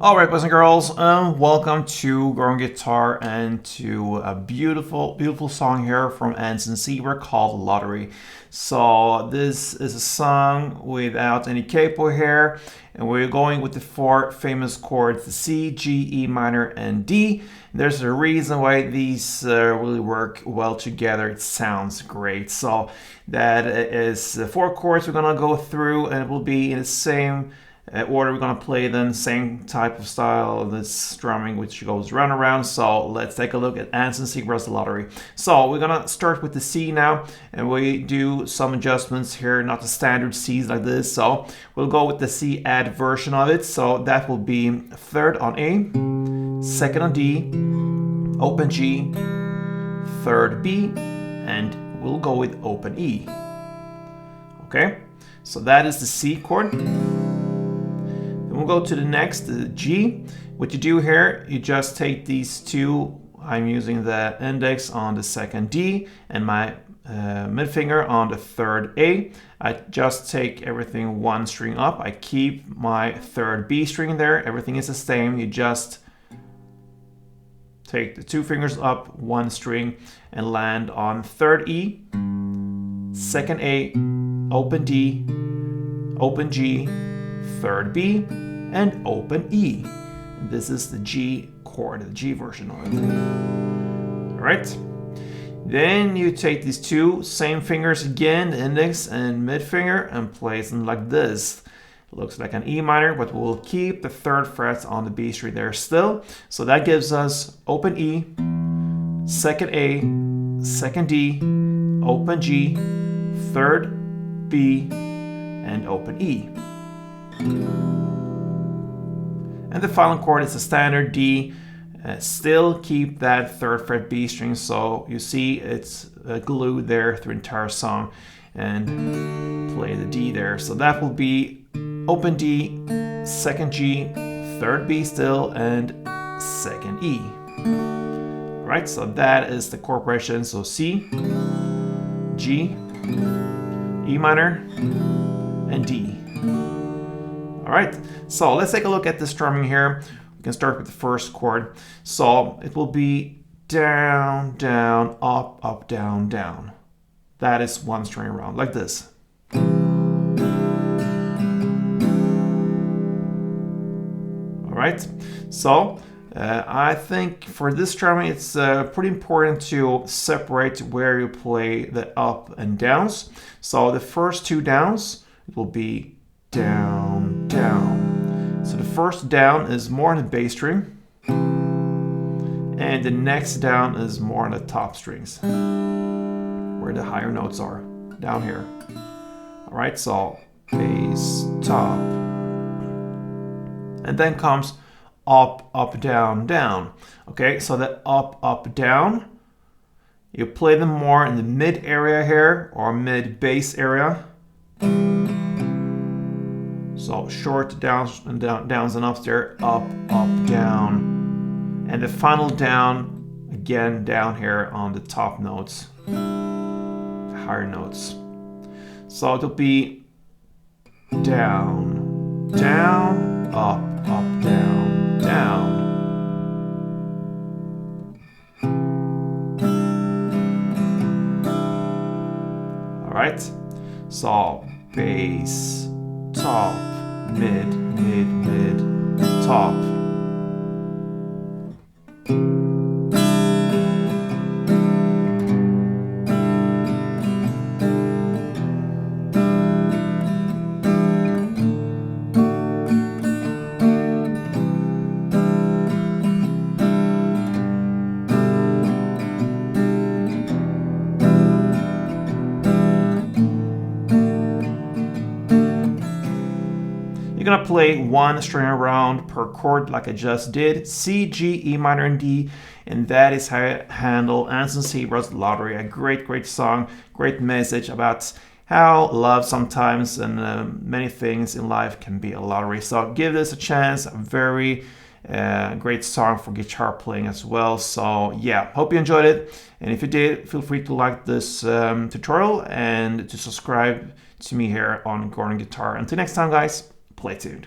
Alright, boys and girls, welcome to Growing Guitar and to a beautiful song here from Anson Seabra called Lottery. So this is a song without any capo here, and we're going with the four famous chords, the C, G, E minor, and D. There's a reason why these really work well together. It sounds great. So that is the four chords we're gonna go through, and it will be in the same order we're gonna play them, same type of style of this strumming which goes round and round. So let's take a look at Anson Seabra's Lottery. So we're gonna start with the C now, and we do some adjustments here, not the standard C's like this. So we'll go with the C add version of it. So that will be third on A, second on D, open G, third B, and we'll go with open E. Okay, so that is the C chord. We'll go to the next, the G. What you do here, you just take these two. I'm using the index on the second D and my mid finger on the third A. I just take everything one string up. I keep my third B string there. Everything is the same. You just take the two fingers up, one string, and land on third E, second A, open D, open G, third B, and open E. And this is the G chord, the G version of it. All right. Then you take these two same fingers again, the index and mid finger, and place them like this. It looks like an E minor, but we'll keep the third fret on the B string there still. So that gives us open E, second A, second D, open G, third B, and open E. And the final chord is a standard D. Still keep that third fret B string, so you see it's glued there through the entire song, and play the D there. So that will be open D, second G, third B still, and second E. All right, so that is the chord progression. So C, G, E minor, and D. All right, so let's take a look at the strumming here. We can start with the first chord. So it will be down, down, up, up, down, down. That is one string around, like this. All right, so I think for this strumming, it's pretty important to separate where you play the up and downs. So the first two downs, it will be down, down. So the first down is more on the bass string, and the next down is more on the top strings, where the higher notes are, down here. All right, so bass, top, and then comes up, up, down, down. Okay, so the up, up, down, you play them more in the mid area here, or mid bass area. So short downs and downs and ups there, up, up, down. And the final down, again, down here on the top notes, higher notes. So it'll be down, down, up, up, down, down. All right, so bass, top, mid, mid, mid, top. You're gonna play one string around per chord like I just did, C, G, E minor, and D, and that is how I handle Anson Seabra's Lottery. A great song, great message about how love sometimes and many things in life can be a lottery. So give this a chance, a very great song for guitar playing as well. So yeah, hope you enjoyed it, and if you did, feel free to like this tutorial and to subscribe to me here on Growing Guitar. Until next time, guys, play tuned.